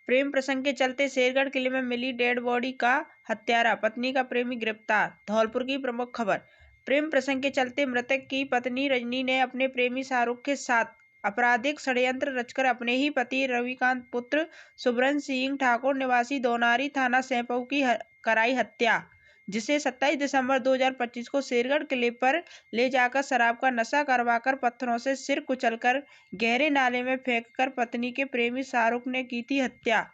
प्रेम प्रसंग के चलते शेरगढ़ किले में मिली डेड बॉडी का हत्यारा, पत्नी का प्रेमी गिरफ्तार। धौलपुर की प्रमुख खबर। प्रेम प्रसंग के चलते मृतक की पत्नी रजनी ने अपने प्रेमी शाहरुख के साथ आपराधिक षड्यंत्र रचकर अपने ही पति रविकांत पुत्र सुब्रन सिंह ठाकुर निवासी दोनारी थाना सैंपऊ की कराई हत्या, जिसे 27 दिसंबर 2025 को शेरगढ़ किले पर ले जाकर शराब का नशा करवाकर पत्थरों से सिर कुचलकर गहरे नाले में फेंककर पत्नी के प्रेमी शाहरुख ने की थी हत्या।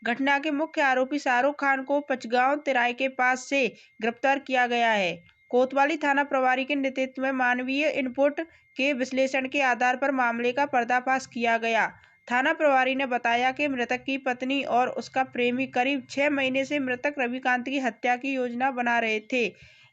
घटना के मुख्य आरोपी शाहरुख खान को पचगांव तिराई के पास से गिरफ्तार किया गया है। कोतवाली थाना प्रभारी के नेतृत्व में मानवीय इनपुट के विश्लेषण के आधार पर मामले का पर्दाफाश किया गया। थाना प्रभारी ने बताया कि मृतक की पत्नी और उसका प्रेमी करीब 6 महीने से मृतक रविकांत की हत्या की योजना बना रहे थे।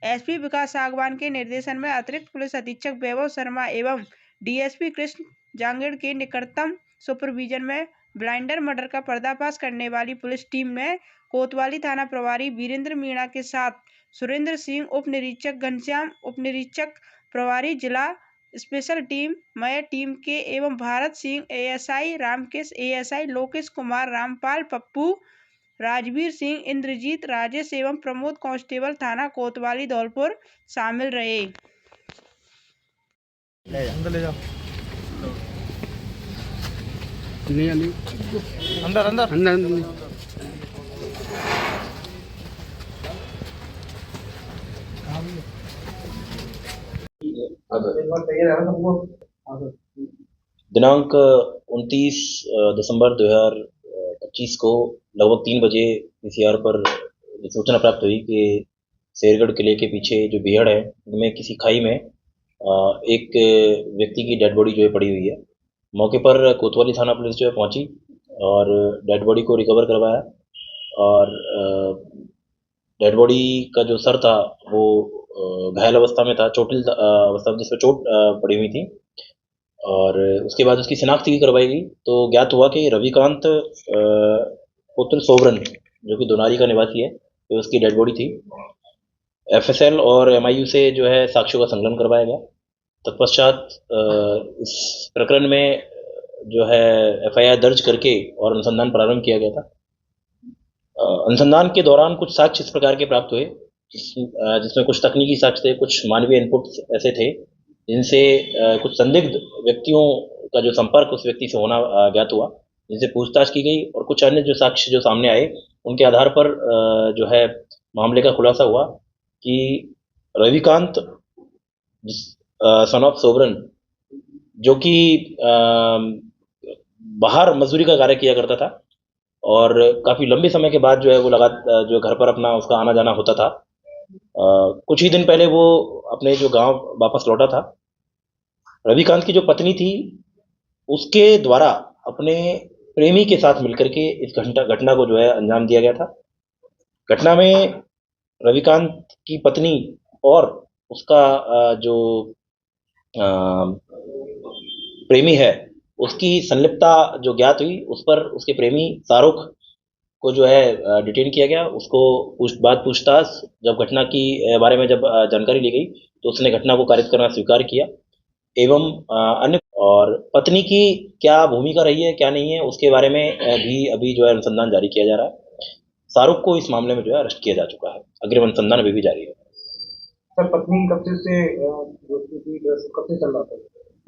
एसपी विकास सागवान के निर्देशन में अतिरिक्त पुलिस अधीक्षक वैभव शर्मा एवं डीएसपी कृष्ण जांगीड़ के निकटतम सुपरविजन में ब्लाइंडर मर्डर का पर्दाफाश करने वाली पुलिस टीम ने कोतवाली थाना प्रभारी वीरेंद्र मीणा के साथ सुरेंद्र सिंह उप निरीक्षक घनश्याम, उप निरीक्षक प्रभारी जिला स्पेशल टीम मय टीम के एवं भारत सिंह एएसआई, रामकेश एएसआई, लोकेश कुमार, रामपाल, पप्पू, राजवीर सिंह, इंद्रजीत, राजेश एवं प्रमोद कांस्टेबल थाना कोतवाली धौलपुर शामिल रहे। ले जाओ अंदर अंदर अंदर अंदर दिनांक 29 दिसंबर 2025 को लगभग 3 बजे पीसीआर पर सूचना प्राप्त हुई कि शेरगढ़ किले के पीछे जो बिहड़ है उनमें किसी खाई में एक व्यक्ति की डेड बॉडी जो है पड़ी हुई है। मौके पर कोतवाली थाना पुलिस जो है पहुंची और डेड बॉडी को रिकवर करवाया और डेड बॉडी का जो सर था वो घायल अवस्था में था, चोटिल अवस्था में जिसमें चोट पड़ी हुई थी और उसके बाद उसकी शिनाख्त की करवाई गई तो ज्ञात हुआ कि रविकांत पुत्र सोबरन जो कि दोनारी का निवासी है तो उसकी डेड बॉडी थी। एफएसएल और एमआईयू से जो है साक्ष्यों का संकलन करवाया गया। तत्पश्चात इस प्रकरण में जो है एफआईआर दर्ज करके और अनुसंधान प्रारंभ किया गया था। अनुसंधान के दौरान कुछ साक्ष्य इस प्रकार के प्राप्त हुए जिसमें कुछ तकनीकी साक्ष्य थे, कुछ मानवीय इनपुट ऐसे थे जिनसे कुछ संदिग्ध व्यक्तियों का जो संपर्क उस व्यक्ति से होना ज्ञात हुआ, जिनसे पूछताछ की गई और कुछ अन्य जो साक्ष्य जो सामने आए उनके आधार पर जो है मामले का खुलासा हुआ कि रविकांत सन ऑफ सोबरन जो कि बाहर मजदूरी का कार्य किया करता था और काफ़ी लंबे समय के बाद जो है वो जो घर पर अपना उसका आना जाना होता था। कुछ ही दिन पहले वो अपने जो गांव वापस लौटा था। रविकांत की जो पत्नी थी उसके द्वारा अपने प्रेमी के साथ मिलकर के इस घटना को जो है अंजाम दिया गया था। घटना में रविकांत की पत्नी और उसका जो प्रेमी है उसकी संलिप्तता जो ज्ञात हुई उस पर उसके प्रेमी शाहरुख को जो है डिटेन किया गया। उसको पूछताछ जब घटना की बारे में जब जानकारी ली गई तो उसने घटना को कारित करना स्वीकार किया एवं अन्य और पत्नी की क्या भूमिका रही है क्या नहीं है उसके बारे में भी अभी जो है अनुसंधान जारी किया जा रहा है। शाहरुख को इस मामले में जो है अरेस्ट किया जा चुका है। अग्रिम अनुसंधान अभी भी जारी है। सर पत्नी कब से चल रहा था?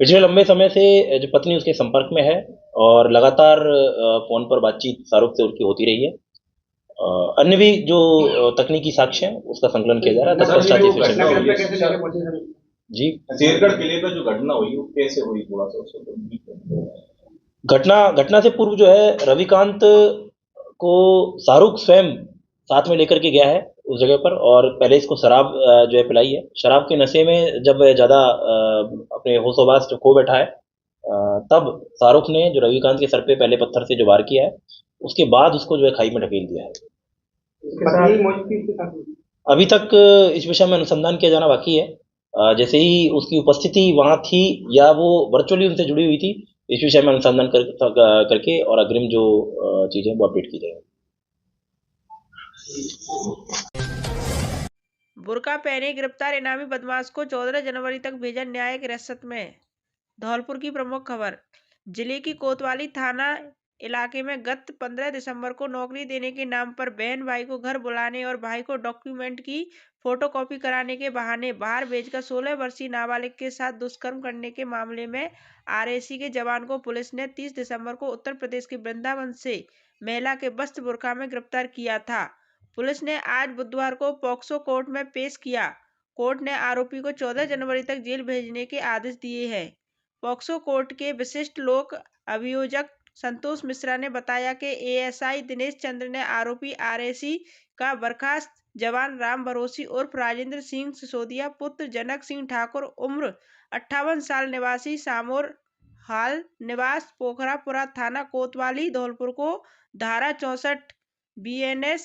पिछले लंबे समय से जो पत्नी उसके संपर्क में है और लगातार फोन पर बातचीत शाहरुख से उनकी होती रही है। अन्य भी जो तकनीकी साक्ष्य है उसका संकलन किया जा रहा है। जी, शेरगढ़ किले पर जो घटना हुई वो कैसे हुई, थोड़ा सा घटना से पूर्व जो है रविकांत को शाहरुख स्वयं साथ में लेकर के गया है उस जगह पर और पहले इसको शराब जो है पिलाई है। शराब के नशे में जब ज़्यादा अपने होशोबास जो खो बैठा है तब शाहरुख ने जो रविकांत के सर पे पहले पत्थर से जो वार किया है उसके बाद उसको जो है खाई में ढकेल दिया है। अभी तक इस विषय में अनुसंधान किया जाना बाकी है। जैसे ही उसकी उपस्थिति वहाँ थी या वो वर्चुअली उनसे जुड़ी हुई थी इस विषय में अनुसंधान करके और अग्रिम जो चीज़ें वो अपडेट की जाएगी। बुर्का पहने गिरफ्तार इनामी बदमाश को 14 जनवरी तक भेजा न्यायिक हिरासत में। धौलपुर की प्रमुख खबर। जिले की कोतवाली थाना इलाके में गत 15 दिसंबर को नौकरी देने के नाम पर बहन भाई को घर बुलाने और भाई को डॉक्यूमेंट की फोटोकॉपी कराने के बहाने बाहर भेजकर 16 वर्षीय नाबालिग के साथ दुष्कर्म करने के मामले में आरएसी के जवान को पुलिस ने 30 दिसंबर को उत्तर प्रदेश के वृंदावन से महिला के वस्त्र बुर्का में गिरफ्तार किया था। पुलिस ने आज बुधवार को पॉक्सो कोर्ट में पेश किया। कोर्ट ने आरोपी को 14 जनवरी तक जेल भेजने के आदेश दिए हैं। पॉक्सो कोर्ट के विशिष्ट लोक अभियोजक संतोष मिश्रा ने बताया कि एएसआई दिनेश चंद्र ने आरोपी आरएसी का बर्खास्त जवान राम भरोसी उर्फ राजेंद्र सिंह सिसोदिया पुत्र जनक सिंह ठाकुर उम्र 58 साल निवासी सामोर हाल निवास पोखरापुरा थाना कोतवाली धौलपुर को धारा 64 बीएनएस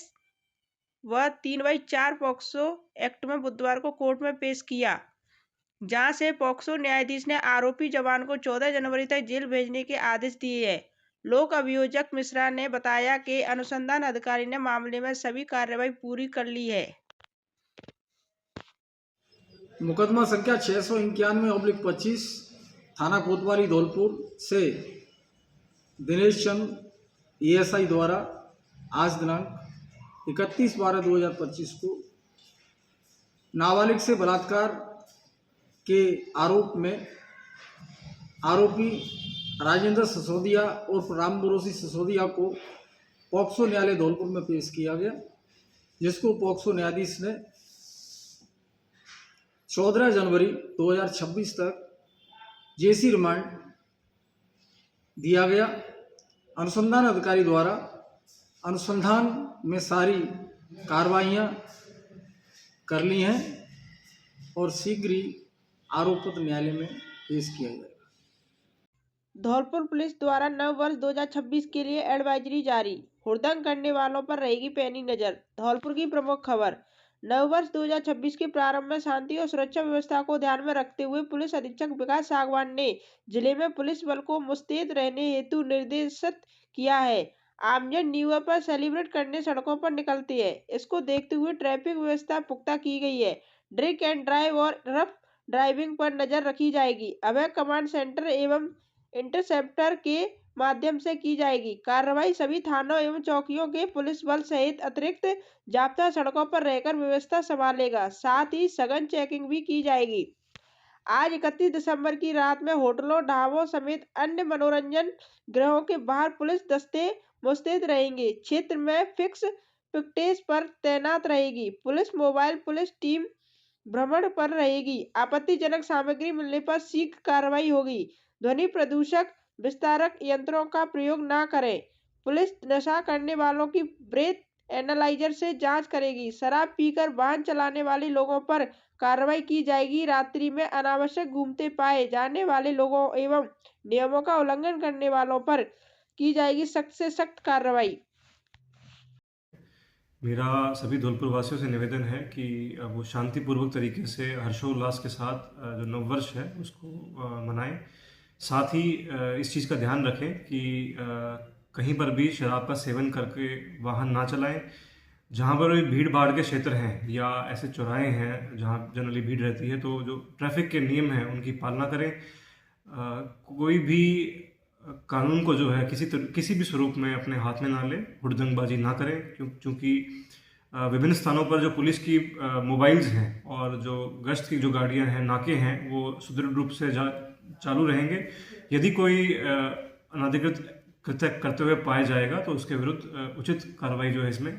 व 3/4 पॉक्सो एक्ट में बुधवार को कोर्ट में पेश किया, जहां से पॉक्सो न्यायाधीश ने आरोपी जवान को 14 जनवरी तक जेल भेजने के आदेश दिए हैं। लोक अभियोजक मिश्रा ने बताया कि अनुसंधान अधिकारी ने मामले में सभी कार्रवाई पूरी कर ली है। मुकदमा संख्या 691/25 थाना कोतवाली धौलपुर से दिनेश चंद एएसआई द्वारा आज दिनांक 31/12/2025 को नाबालिग से बलात्कार के आरोप में आरोपी राजेंद्र सिसोदिया उर्फ राम भरोसी सिसोदिया को पॉक्सो न्यायालय धौलपुर में पेश किया गया, जिसको पॉक्सो न्यायाधीश ने 14 जनवरी 2026 तक जेसी रिमांड दिया गया। अनुसंधान अधिकारी द्वारा अनुसंधान में सारी कार्रवाइयाँ कर ली हैं और शीघ्र ही आरोप पत्र न्यायालय में पेश किया जाएगा। धौलपुर पुलिस द्वारा नव वर्ष 2026 के लिए एडवाइजरी जारी, हुड़दंग करने वालों पर रहेगी पैनी नजर। धौलपुर की प्रमुख खबर। नव वर्ष 2026 के प्रारंभ में शांति और सुरक्षा व्यवस्था को ध्यान में रखते हुए पुलिस अधीक्षक विकास सागवान ने जिले में पुलिस बल को मुस्तैद रहने हेतु निर्देशित किया है। आमजन न्यू ईयर पर सेलिब्रेट करने सड़कों पर निकलते हैं, इसको देखते हुए ट्रैफिक व्यवस्था पुख्ता की गई है। ड्रिंक एंड ड्राइव और रफ ड्राइविंग पर नजर रखी जाएगी। अभय कमांड सेंटर एवं इंटरसेप्टर के माध्यम से की जाएगी। कार्रवाई सभी थानों एवं चौकियों के पुलिस बल सहित अतिरिक्त जाब्ता सड़कों पर रहकर व्यवस्था संभालेगा। साथ ही सघन चेकिंग भी की जाएगी। आज 31 दिसंबर की रात में होटलों, ढाबों समेत अन्य मनोरंजन गृहों के बाहर पुलिस दस्ते मुस्तैद रहेंगे। क्षेत्र में फिक्स पिकेट्स पर तैनात रहेगी। पुलिस मोबाइल पुलिस टीम भ्रमण पर रहेगी। आपत्तिजनक सामग्री मिलने पर शीघ्र कार्रवाई होगी। ध्वनि प्रदूषक विस्तारक यंत्रों का प्रयोग न करें। पुलिस नशा करने वालों की ब्रेथ एनालाइजर से जांच करेगी। शराब पीकर वाहन चलाने वाले लोगों पर कार्रवाई की जाएगी। रात्रि में अनावश्यक घूमते पाए जाने वाले लोगों एवं नियमों का उल्लंघन करने वालों पर की जाएगी सख्त से सख्त कार्रवाई। मेरा सभी धौलपुर वासियों से निवेदन है कि वो शांतिपूर्वक तरीके से हर्षोल्लास के साथ जो नववर्ष है उसको मनाएं। साथ ही इस चीज़ का ध्यान रखें कि कहीं पर भी शराब का सेवन करके वाहन ना चलाएं। जहाँ पर भी भीड़ भाड़ के क्षेत्र हैं या ऐसे चौराहे हैं जहाँ जनरली भीड़ रहती है, तो जो ट्रैफिक के नियम हैं उनकी पालना करें। कोई भी कानून को जो है किसी भी स्वरूप में अपने हाथ में ना ले, हुड़दंगबाजी ना करें, क्योंकि विभिन्न स्थानों पर जो पुलिस की मोबाइल्स हैं और जो गश्त की जो गाड़ियां हैं, नाके हैं, वो सुदृढ़ रूप से चालू रहेंगे। यदि कोई अनधिकृत कृत्य करते हुए पाया जाएगा तो उसके विरुद्ध उचित कार्रवाई जो है इसमें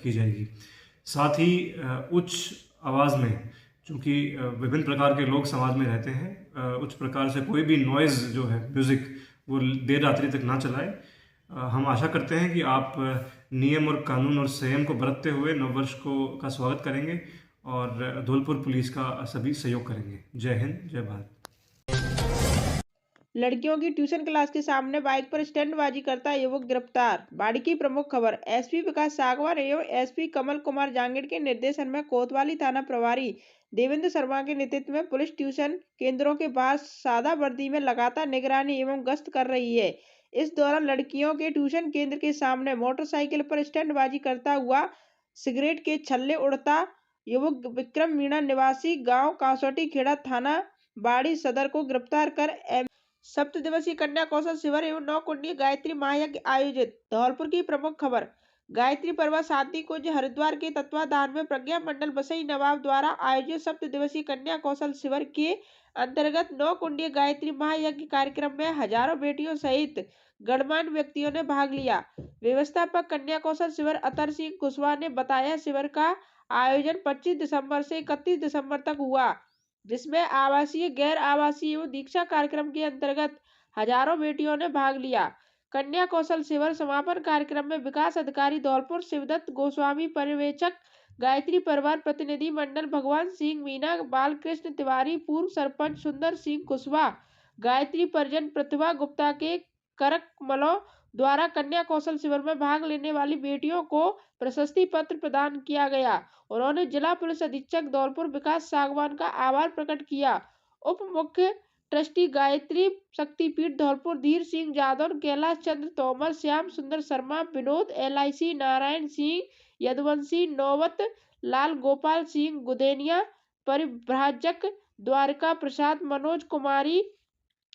की जाएगी। साथ ही उच्च आवाज़ में, चूँकि विभिन्न प्रकार के लोग समाज में रहते हैं, उच्च प्रकार से कोई भी नॉइज़ जो है म्यूज़िक वो देर रात्रि तक ना चलाएं। हम आशा करते हैं कि आप नियम और कानून और संयम को बरतते हुए नववर्ष का स्वागत करेंगे और धौलपुर पुलिस का सभी सहयोग करेंगे। जय हिंद, जय भारत। लड़कियों की ट्यूशन क्लास के सामने बाइक पर स्टंटबाजी करता युवक गिरफ्तार। बाड़ी की प्रमुख खबर। एसपी विकास सागवान एवं एसपी कमल कुमार जांगिड़ के निर्देशन में कोतवाली थाना प्रभारी देवेंद्र शर्मा के नेतृत्व में पुलिस ट्यूशन केंद्रों के बाहर सादा वर्दी में लगातार निगरानी एवं गश्त कर रही है। इस दौरान लड़कियों के ट्यूशन केंद्र के सामने मोटरसाइकिल पर स्टंटबाजी करता हुआ सिगरेट के छल्ले उड़ता युवक विक्रम मीणा निवासी गांव कासोटी खेड़ा थाना बाड़ी सदर को गिरफ्तार कर सप्त दिवसीय कन्या कौशल शिविर एवं 9 कुंडीय गायत्री महायज्ञ आयोजित। धौलपुर की प्रमुख खबर। गायत्री पर्वत शांति कुंज हरिद्वार के तत्वाधान में प्रज्ञा मंडल बसई नवाब द्वारा आयोजित सप्त दिवसीय कन्या कौशल शिविर के अंतर्गत 9 कुंडीय गायत्री महायज्ञ कार्यक्रम में हजारों बेटियों सहित गणमान्य व्यक्तियों ने भाग लिया। व्यवस्थापक कन्या कौशल शिविर अतर सिंह कुशवाहा ने बताया, शिविर का आयोजन 25 दिसंबर से 31 दिसंबर तक हुआ, जिसमें आवासीय, गैर आवासीय एवं दीक्षा कार्यक्रम के अंतर्गत हजारों बेटियों ने भाग लिया। कन्या कौशल शिविर समापन कार्यक्रम में विकास अधिकारी धौलपुर शिवदत्त गोस्वामी, पर्यवेक्षक गायत्री परिवार प्रतिनिधि मंडल भगवान सिंह मीणा, बालकृष्ण तिवारी, पूर्व सरपंच सुंदर सिंह कुशवाहा, गायत्री परिजन प्रतिभा गुप्ता के करकमलों द्वारा कन्या कौशल शिविर में भाग लेने वाली बेटियों को प्रशस्ति पत्र प्रदान किया गया। उन्होंने जिला पुलिस अधीक्षक धौलपुर विकास सागवान का आभार प्रकट किया। उप मुख्य ट्रस्टी गायत्री शक्तिपीठ धौलपुर धीर सिंह जादौन, कैलाश चंद्र तोमर, श्याम सुंदर शर्मा, विनोद LIC, नारायण सिंह यदुवंशी, नौबत लाल, गोपाल सिंह गुदेनिया, परिभ्राजक द्वारका प्रसाद, मनोज कुमारी,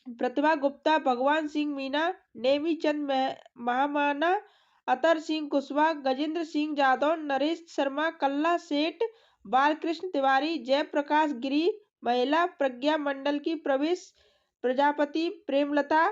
प्रतिभा गुप्ता, भगवान सिंह मीणा, नेमी चंद महामाना, अतर सिंह कुशवाहा, गजेंद्र सिंह जादौन, नरेश शर्मा, कल्ला सेठ, बालकृष्ण तिवारी, जयप्रकाश गिरी, महिला प्रज्ञा मंडल की प्रवेश प्रजापति, प्रेमलता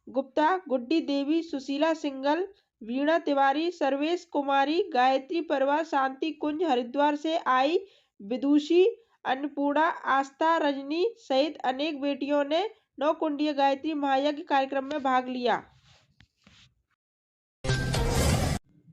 गुप्ता, गुड्डी देवी, सुशीला सिंगल, वीणा तिवारी, सर्वेश कुमारी, गायत्री परिवार शांति कुंज हरिद्वार से आई विदुषी, अन्नपूर्णा, आस्था, रजनी सहित अनेक बेटियों ने 9 कुंडीय गायत्री महायज्ञ कार्यक्रम में भाग लिया।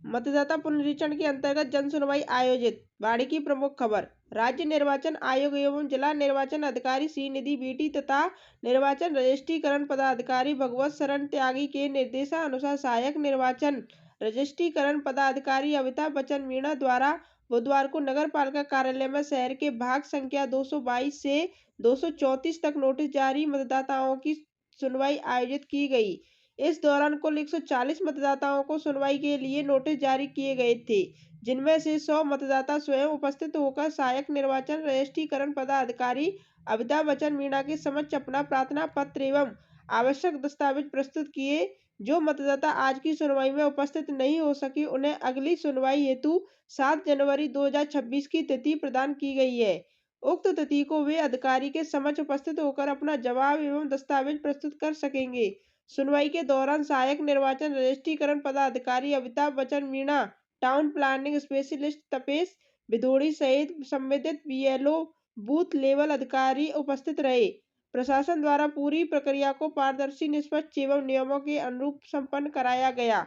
मतदाता पुनरीक्षण के अंतर्गत जन सुनवाई आयोजित। बाड़ी की प्रमुख खबर। राज्य निर्वाचन आयोग एवं जिला निर्वाचन अधिकारी श्रीनिधि बीटी तथा निर्वाचन रजिस्ट्रीकरण पदाधिकारी भगवत शरण त्यागी के निर्देशानुसार सहायक निर्वाचन रजिस्ट्रीकरण पदाधिकारी अमिताभ बच्चन मीणा द्वारा बुधवार को नगर पालिका कार्यालय में शहर के भाग संख्या 222 से 234 तक नोटिस जारी मतदाताओं की सुनवाई आयोजित की गई। इस दौरान कुल 140 मतदाताओं को सुनवाई के लिए नोटिस जारी किए गए थे, जिनमें से 100 मतदाता स्वयं उपस्थित होकर सहायक निर्वाचन रजिस्ट्रीकरण पदाधिकारी अमिताभ बच्चन मीणा के समक्ष अपना प्रार्थना पत्र एवं आवश्यक दस्तावेज प्रस्तुत किए। जो मतदाता आज की सुनवाई में उपस्थित नहीं हो सके, उन्हें अगली सुनवाई हेतु 7 जनवरी 2026 की तिथि प्रदान की गई है। उक्त तिथि को वे अधिकारी के समक्ष उपस्थित होकर अपना जवाब एवं दस्तावेज प्रस्तुत कर सकेंगे। सुनवाई के दौरान सहायक निर्वाचन रजिस्ट्रीकरण पदाधिकारी Amitabh Bachchan Meena, town planning specialist Tapesh Bhidodi सहित संबंधित BLO बूथ लेवल अधिकारी उपस्थित रहे। प्रशासन द्वारा पूरी प्रक्रिया को पारदर्शी, निष्पक्ष एवं नियमों के अनुरूप संपन्न कराया गया।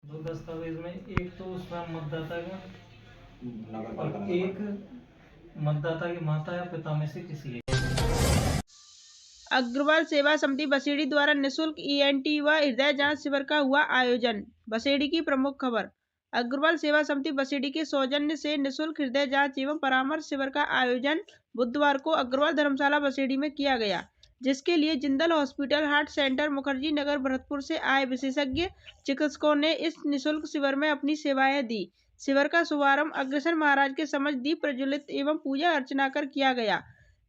दो दस्तावेज में एक तो उसमें मतदाता का और एक मतदाता की माता या पिता में से किसी एक। अग्रवाल सेवा समिति बसेड़ी द्वारा निःशुल्क ENT व हृदय जांच शिविर का हुआ आयोजन। बसेड़ी की प्रमुख खबर। अग्रवाल सेवा समिति बसेड़ी के सौजन्य से निःशुल्क हृदय जांच एवं परामर्श शिविर का आयोजन बुधवार को अग्रवाल धर्मशाला बसेड़ी में किया गया, जिसके लिए Jindal hospital, heart centre, Mukherjee Nagar, Bharatpur से आए विशेषज्ञ चिकित्सकों ने इस निःशुल्क शिविर में अपनी सेवाएं दी। शिविर का शुभारंभ अग्रसर महाराज के समक्ष दीप प्रज्वलित एवं पूजा अर्चना कर किया गया।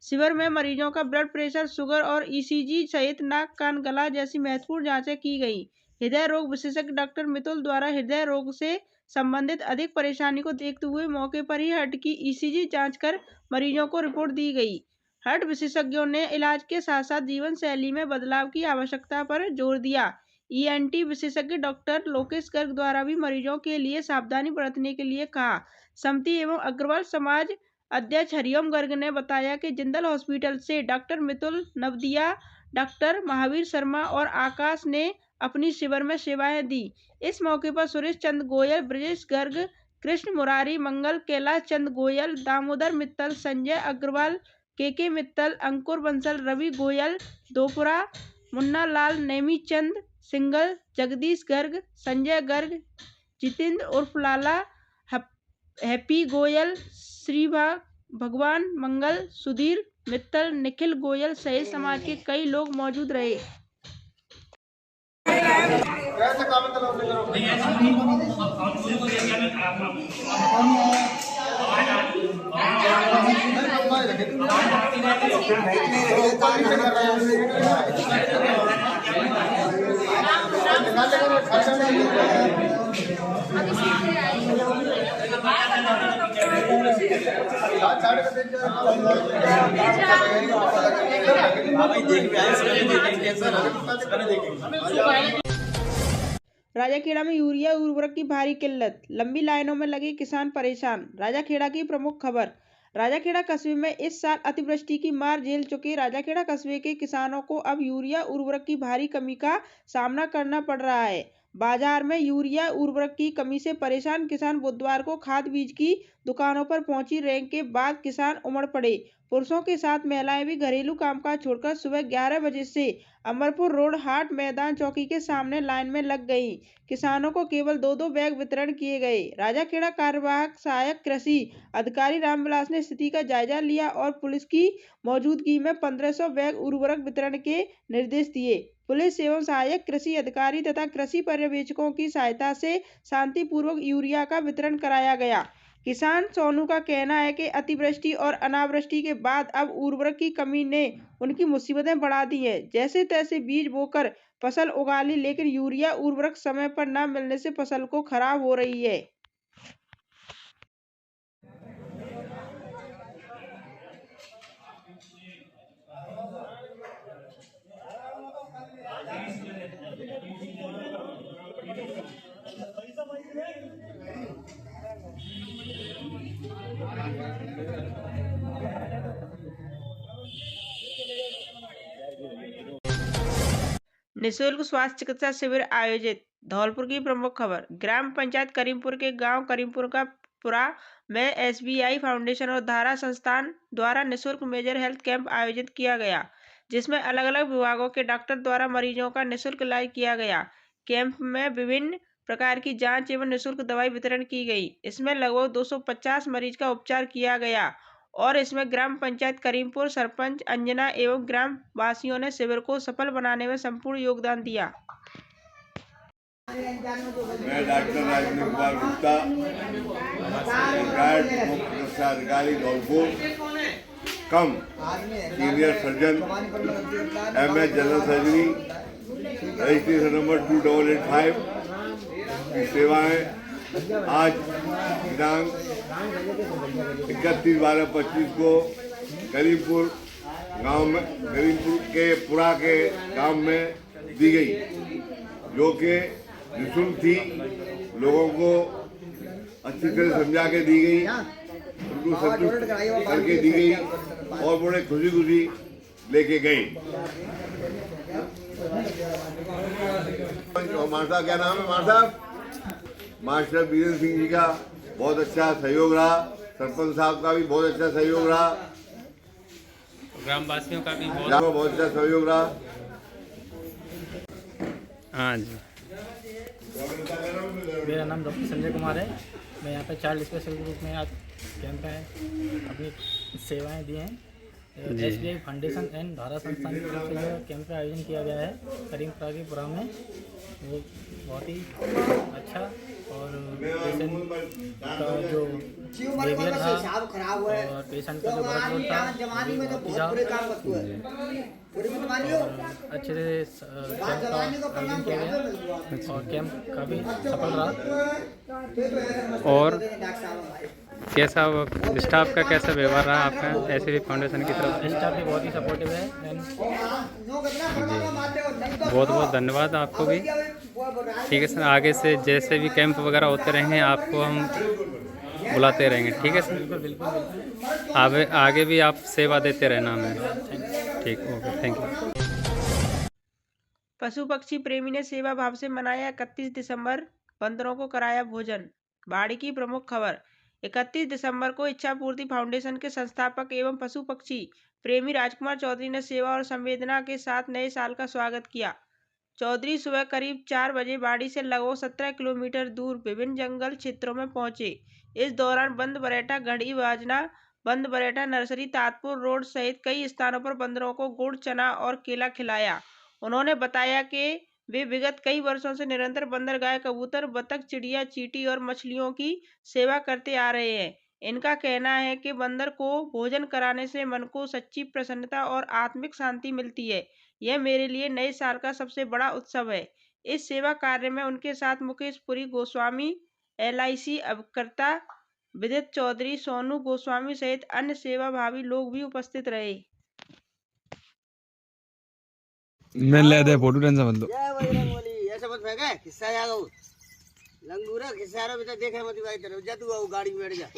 शिविर में मरीजों का ब्लड प्रेशर, शुगर और ECG सहित नाक, कान, गला जैसी महत्वपूर्ण जांचें की गई। हृदय रोग विशेषज्ञ डॉक्टर मितुल द्वारा हृदय रोग से संबंधित अधिक परेशानी को देखते हुए मौके पर ही हार्ट की ECG जांच कर मरीजों को रिपोर्ट दी गई। हार्ट विशेषज्ञों ने इलाज के साथ साथ जीवन शैली में बदलाव की आवश्यकता पर जोर दिया। ENT विशेषज्ञ डॉक्टर लोकेश गर्ग द्वारा भी मरीजों के लिए सावधानी बरतने के लिए कहा। समिति एवं अग्रवाल समाज अध्यक्ष हरिओम गर्ग ने बताया कि जिंदल हॉस्पिटल से डॉक्टर मितुल, नवदिया, डॉक्टर महावीर शर्मा और आकाश ने अपनी शिविर में सेवाएं दी। इस मौके पर सुरेश चंद गोयल, ब्रजेश गर्ग, कृष्ण मुरारी मंगल, कैलाश चंद गोयल, दामोदर मित्तल, संजय अग्रवाल, KK मित्तल, अंकुर बंसल, रवि गोयल, दोपुरा, मुन्ना लाल, नेमी चंद सिंगल, जगदीश गर्ग, संजय गर्ग, जितेंद्र उर्फ लाला, हैप्पी गोयल, श्रीभा भगवान मंगल, सुधीर मित्तल, निखिल गोयल सहित समाज के कई लोग मौजूद रहे। राजाखेड़ा में यूरिया उर्वरक की भारी किल्लत, लंबी लाइनों में लगे किसान परेशान। राजाखेड़ा की प्रमुख खबर। राजाखेड़ा कस्बे में इस साल अतिवृष्टि की मार झेल चुके राजाखेड़ा कस्बे के किसानों को अब यूरिया उर्वरक की भारी कमी का सामना करना पड़ रहा है। बाजार में यूरिया उर्वरक की कमी से परेशान किसान बुधवार को खाद बीज की दुकानों पर पहुंची। रैंक के बाद किसान उमड़ पड़े। पुरुषों के साथ महिलाएं भी घरेलू कामकाज छोड़कर सुबह 11 बजे से अमरपुर रोड हाट मैदान चौकी के सामने लाइन में लग गई। किसानों को केवल 2-2 बैग वितरण किए गए। राजाखेड़ा कार्यवाहक सहायक कृषि अधिकारी रामविलास ने स्थिति का जायजा लिया और पुलिस की मौजूदगी में 1500 बैग उर्वरक वितरण के निर्देश दिए। पुलिस एवं सहायक कृषि अधिकारी तथा कृषि पर्यवेक्षकों की सहायता से शांतिपूर्वक यूरिया का वितरण कराया गया। किसान सोनू का कहना है कि अतिवृष्टि और अनावृष्टि के बाद अब उर्वरक की कमी ने उनकी मुसीबतें बढ़ा दी है। जैसे तैसे बीज बोकर फसल उगा ली, लेकिन यूरिया उर्वरक समय पर न मिलने से फसल को खराब हो रही है। निःशुल्क स्वास्थ्य चिकित्सा शिविर आयोजित। धौलपुर की प्रमुख खबर। ग्राम पंचायत करीमपुर के गांव करीमपुर का पुरा में SBI फाउंडेशन और धारा संस्थान द्वारा निःशुल्क मेजर हेल्थ कैंप आयोजित किया गया, जिसमें अलग अलग विभागों के डॉक्टर द्वारा मरीजों का निःशुल्क इलाज किया गया। कैंप में विभिन्न प्रकार की जांच एवं निःशुल्क दवाई वितरण की गई। इसमें लगभग 250 मरीज का उपचार किया गया और इसमें ग्राम पंचायत करीमपुर, सरपंच अंजना एवं ग्राम वासियों ने शिविर को सफल बनाने में संपूर्ण योगदान दिया। मैं डॉक्टर राजेंद्र कुमार गुप्ता, रिटायर्ड मुख्य चिकित्सा अधिकारी Dholpur, cum senior surgeon, MS general surgery, registration number 2885 की सेवाएं आज दिनांक 31/12/25 को करीमपुर गांव में, करीमपुर के पुरा के गांव में दी गई, जो कि निःशुल्क थी। लोगों को अच्छी तरह समझा के दी गई, उनको संतुष्ट करके दी गई और बड़े खुशी खुशी लेके गए। मास्टर क्या नाम है? मास्टर वीरेंद्र सिंह जी का बहुत अच्छा सहयोग रहा, सरपंच साहब का भी बहुत अच्छा सहयोग रहा, ग्रामवासियों का भी बहुत अच्छा सहयोग रहा। हाँ जी। मेरा नाम डॉक्टर संजय कुमार है। मैं यहाँ पे चाइल्ड स्पेशल ग्रुप में आज कैंप में अपनी सेवाएं दी हैं। SBI फाउंडेशन एंड धारा संस्थान की तरफ से जो कैंप का आयोजन किया गया है करीमपुरा के पुरा में, वो बहुत ही अच्छा और पेशेंट का जो बिहेवियर था और पेशेंट का जो वर्कलोड था अच्छे से कैंप का आयोजन किया गया और कैंप काफ़ी सफल रहा। और कैसा स्टाफ का कैसा व्यवहार रहा आपका SBI फाउंडेशन की तरफ? स्टाफ भी बहुत ही सपोर्टिव है। बहुत बहुत धन्यवाद आपको भी। ठीक है सर, आगे से जैसे भी कैंप वगैरह होते रहेंगे आपको हम बुलाते रहेंगे। ठीक है सर, बिल्कुल। आगे भी आप सेवा देते रहना हमें। ठीक, ओके, थैंक यू। पशु पक्षी प्रेमी ने सेवा भाव से मनाया 31 दिसंबर, बंदरों को कराया भोजन। बाड़ी की प्रमुख खबर। 31 दिसंबर को इच्छापूर्ति फाउंडेशन के संस्थापक एवं पशु पक्षी प्रेमी राजकुमार चौधरी ने सेवा और संवेदना के साथ नए साल का स्वागत किया। चौधरी सुबह करीब 4 बजे बाड़ी से लगभग 17 किलोमीटर दूर विभिन्न जंगल क्षेत्रों में पहुंचे। इस दौरान बंद बरेटा, घड़ी बाजना, बंद बरेठा नर्सरी, ताजपुर रोड सहित कई स्थानों पर बंदरों को गुड़, चना और केला खिलाया। उन्होंने बताया कि वे विगत कई वर्षों से निरंतर बंदरगाह, कबूतर, बतख, चिड़िया, चींटी और मछलियों की सेवा करते आ रहे हैं। इनका कहना है कि बंदर को भोजन कराने से मन को सच्ची प्रसन्नता और आत्मिक शांति मिलती है। यह मेरे लिए नए साल का सबसे बड़ा उत्सव है। इस सेवा कार्य में उनके साथ मुकेश पुरी गोस्वामी, LIC अभिकर्ता विदित चौधरी, सोनू गोस्वामी सहित अन्य सेवाभावी लोग भी उपस्थित रहे। मैं ले दे फोटो टेंशन मत लो। जय बजरंग बली। ऐसे मत फेंके, किस्सा याद हो लंगूरा किस्सा रो बेटा, देखे मत भाई तरफ जा, तू आओ गाड़ी में बैठ जा।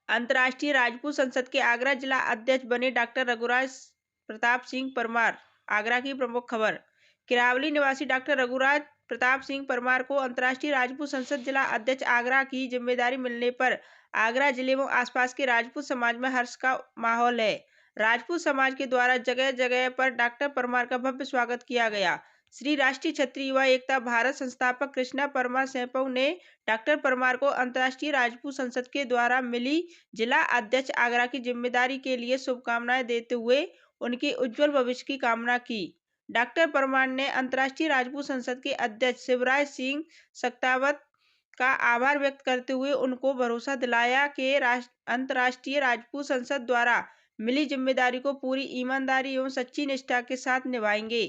अंतर्राष्ट्रीय राजपूत संसद के आगरा जिला अध्यक्ष बने डॉक्टर रघुराज प्रताप सिंह परमार। आगरा की प्रमुख खबर। किरावली निवासी डॉक्टर रघुराज प्रताप सिंह परमार को अंतर्राष्ट्रीय राजपूत संसद जिला अध्यक्ष आगरा की जिम्मेदारी मिलने पर आगरा जिले में आसपास के राजपूत समाज में हर्ष का माहौल है। राजपूत समाज के द्वारा जगह जगह पर डॉक्टर परमार का भव्य स्वागत किया गया। श्री राष्ट्रीय क्षत्रिय युवा एकता भारत संस्थापक कृष्णा परमार सैंपव ने डॉक्टर परमार को अंतर्राष्ट्रीय राजपूत संसद के द्वारा मिली जिला अध्यक्ष आगरा की जिम्मेदारी के लिए शुभकामनाएं देते हुए उनके उज्जवल भविष्य की कामना की। डॉक्टर परमार ने अंतर्राष्ट्रीय राजपूत संसद के अध्यक्ष शिवराज सिंह सक्तावत का आभार व्यक्त करते हुए उनको भरोसा दिलाया कि अंतर्राष्ट्रीय राजपूत संसद द्वारा मिली जिम्मेदारी को पूरी ईमानदारी एवं सच्ची निष्ठा के साथ निभाएंगे।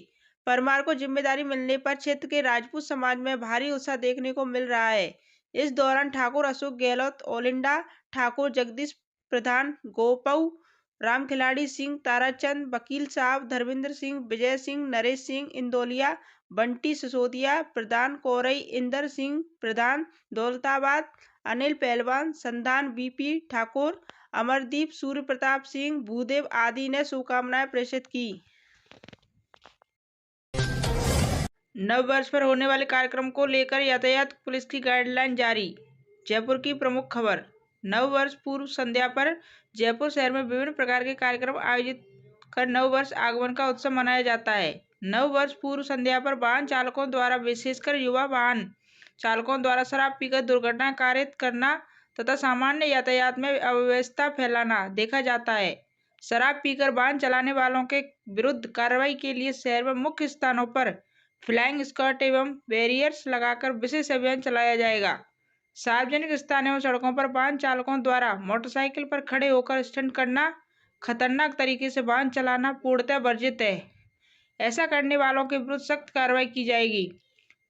परमार को जिम्मेदारी मिलने पर क्षेत्र के राजपूत समाज में भारी उत्साह देखने को मिल रहा है। इस दौरान ठाकुर अशोक गहलोत, ओलिंडा ठाकुर, जगदीश प्रधान, गोपऊ राम खिलाड़ी सिंह, ताराचंद, वकील साहब, धर्मेंद्र सिंह, विजय सिंह, नरेश सिंह इंदौलिया, बंटी सिसोदिया प्रधान, कोरई इंदर सिंह प्रधान, दौलताबाद अनिल पहलवान, संधान BP ठाकुर, अमरदीप, सूर्य प्रताप सिंह, भूदेव आदि ने शुभकामनाएं प्रेषित की। नव वर्ष पर होने वाले कार्यक्रम को लेकर यातायात पुलिस की गाइडलाइन जारी। जयपुर की प्रमुख खबर। नव वर्ष पूर्व संध्या पर जयपुर शहर में विभिन्न प्रकार के कार्यक्रम आयोजित कर नव वर्ष आगमन का उत्सव मनाया जाता है। नव वर्ष पूर्व संध्या पर वाहन चालकों द्वारा, विशेषकर युवा वाहन चालकों द्वारा शराब पीकर दुर्घटना कारित करना तथा सामान्य यातायात में अव्यवस्था फैलाना देखा जाता है। शराब पीकर वाहन चलाने वालों के विरुद्ध कार्रवाई के लिए शहर में मुख्य स्थानों पर फ्लाइंग स्क्वाड एवं बैरियर्स लगाकर विशेष अभियान चलाया जाएगा। सार्वजनिक स्थानों एवं सड़कों पर वाहन चालकों द्वारा मोटरसाइकिल पर खड़े होकर स्टंट करना, खतरनाक तरीके से वाहन चलाना पूर्णतः वर्जित है। ऐसा करने वालों के विरुद्ध सख्त कार्रवाई की जाएगी।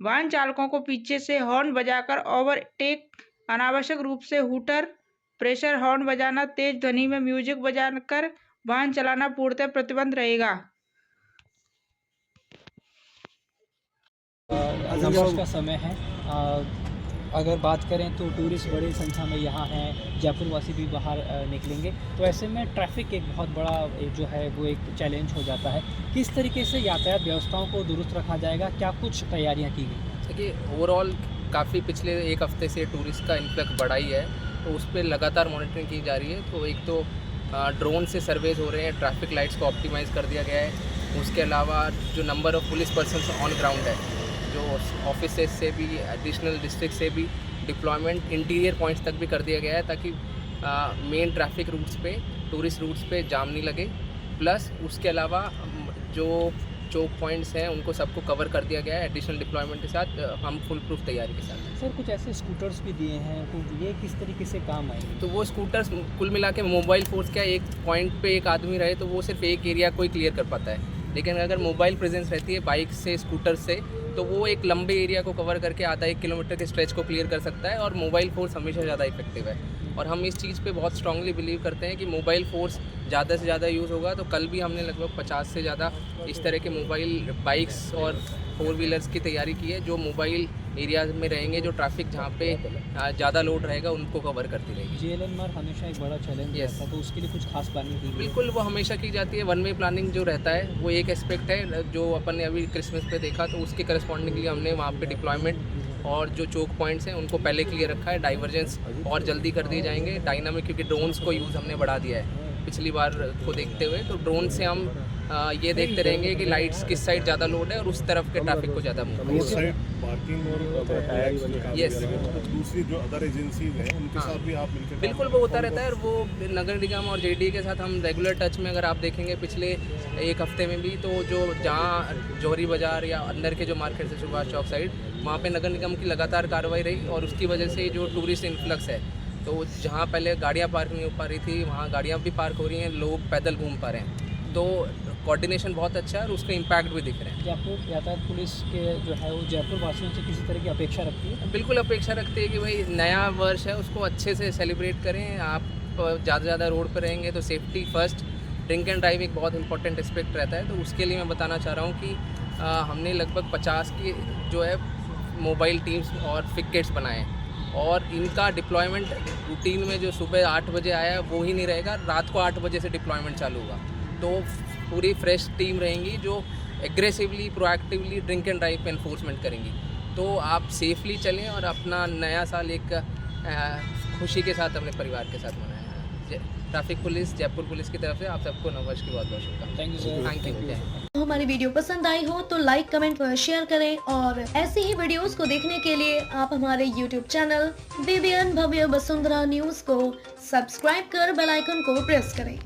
वाहन चालकों को पीछे से हॉर्न बजाकर ओवरटेक, अनावश्यक रूप से हूटर, प्रेशर हॉर्न बजाना, तेज ध्वनि में म्यूजिक बजाकर वाहन चलाना पूर्णतः प्रतिबंध रहेगा। नववर्ष का समय है। अगर बात करें तो टूरिस्ट बड़ी संख्या में यहाँ हैं, जयपुर वासी भी बाहर निकलेंगे, तो ऐसे में ट्रैफिक एक बहुत बड़ा जो है वो एक चैलेंज हो जाता है। किस तरीके से यातायात व्यवस्थाओं को दुरुस्त रखा जाएगा, क्या कुछ तैयारियाँ की गई? देखिए, ओवरऑल काफ़ी पिछले एक हफ्ते से टूरिस्ट का इन्फ्लक्स बढ़ा ही है, तो उस पर लगातार मॉनिटरिंग की जा रही है। तो एक तो ड्रोन से सर्वेज हो रहे हैं, ट्रैफिक लाइट्स को ऑप्टिमाइज़ कर दिया गया है। उसके अलावा जो number of police person on ground है, जो ऑफिसेज से भी, एडिशनल डिस्ट्रिक्ट से भी डिप्लॉयमेंट इंटीरियर पॉइंट्स तक भी कर दिया गया है, ताकि मेन ट्रैफिक रूट्स पे, टूरिस्ट रूट्स पे जाम नहीं लगे। प्लस उसके अलावा जो चौक पॉइंट्स हैं उनको सबको कवर कर दिया गया है एडिशनल डिप्लॉयमेंट के साथ। हम फुल प्रूफ तैयारी के साथ। सर, कुछ ऐसे स्कूटर्स भी दिए हैं, तो ये किस तरीके से काम आएंगे? तो वो स्कूटर्स कुल मिला के मोबाइल फोर्स का एक पॉइंट पे एक आदमी रहे तो वो सिर्फ एक एरिया को ही क्लियर कर पाता है, लेकिन अगर मोबाइल प्रेजेंस रहती है बाइक से, स्कूटर से, तो वो एक लंबे एरिया को कवर करके आधा 1 किलोमीटर के स्ट्रेच को क्लियर कर सकता है। और मोबाइल फोर्स हमेशा ज़्यादा इफेक्टिव है, और हम इस चीज़ पे बहुत स्ट्रांगली बिलीव करते हैं कि मोबाइल फोर्स ज़्यादा से ज़्यादा यूज़ होगा। तो कल भी हमने लगभग 50 से ज़्यादा इस तरह के मोबाइल बाइक्स और 4 व्हीलर्स की तैयारी की है, जो मोबाइल एरिया में रहेंगे, जो ट्रैफिक जहाँ पे ज़्यादा लोड रहेगा उनको कवर करती रहेगी। JLMR हमेशा एक बड़ा चैलेंज रहता है, तो उसके लिए कुछ खास प्लानिंग की? बिल्कुल, वो हमेशा की जाती है। 1 वे प्लानिंग जो रहता है वो एक एस्पेक्ट है, जो अपन ने अभी क्रिसमस पे देखा, तो उसके करस्पॉन्डिंगली हमने वहाँ पे डिप्लॉयमेंट और जो चौक पॉइंट्स हैं उनको पहले क्लियर रखा है। डाइवर्जेंस और जल्दी कर दिए जाएंगे। डायनामिक, क्योंकि ड्रोन्स को यूज़ हमने बढ़ा दिया है, पिछली बार को देखते हुए। तो ड्रोन से हम ये देखते रहेंगे कि लाइट्स किस साइड ज़्यादा लोड है और उस तरफ के ट्रैफिक को ज़्यादा मूव करेंगे। यस, दूसरी जो अदर एजेंसीज हैं उनके साथ भी आप मिलकर बिल्कुल वो होता रहता है। और वो नगर निगम और जेडी के साथ हम रेगुलर टच में, अगर आप देखेंगे पिछले एक हफ्ते में भी, तो जो जहाँ जौहरी बाज़ार या अंदर के जो मार्केट है सुभाष चौक साइड, वहाँ पे नगर निगम की लगातार कार्रवाई रही और उसकी वजह से जो टूरिस्ट इन्फ्लक्स है, तो जहाँ पहले गाड़ियाँ पार्क नहीं हो पा रही थी वहाँ गाड़ियाँ भी पार्क हो रही हैं, लोग पैदल घूम पा रहे हैं। तो कोऑर्डिनेशन बहुत अच्छा है और उसका इम्पैक्ट भी दिख रहे हैं। जयपुर यातायात पुलिस के जो है वो जयपुर वासियों से किसी तरह की अपेक्षा रखती है? बिल्कुल अपेक्षा रखते हैं कि भाई नया वर्ष है उसको अच्छे से सेलिब्रेट करें। आप ज़्यादा से ज़्यादा रोड पर रहेंगे तो safety first. Drink and drive एक बहुत इंपॉर्टेंट एस्पेक्ट रहता है, तो उसके लिए मैं बताना चाह रहा हूँ कि हमने लगभग 50 की जो है मोबाइल टीम्स और पिकेट्स बनाए हैं और इनका डिप्लॉयमेंट रूटीन में जो सुबह 8 बजे आया है वो ही नहीं रहेगा, रात को 8 बजे से डिप्लॉयमेंट चालू होगा। तो पूरी फ्रेश टीम रहेंगी जो aggressively proactively drink and drive पे एनफोर्समेंट करेंगी। तो आप सेफली चलें और अपना नया साल एक खुशी के साथ अपने परिवार के साथ मनाएं। ट्रैफिक पुलिस, जयपुर पुलिस की तरफ से आप सबको नववर्ष की बहुत बहुत शुभकामनाएं। Thank you sir. Thank you. हमारी वीडियो पसंद आई हो तो लाइक, कमेंट व शेयर करें और ऐसी ही वीडियोस को देखने के लिए आप हमारे यूट्यूब चैनल BBN भव्य वसुंधरा न्यूज को सब्सक्राइब कर बेल आइकन को प्रेस करें।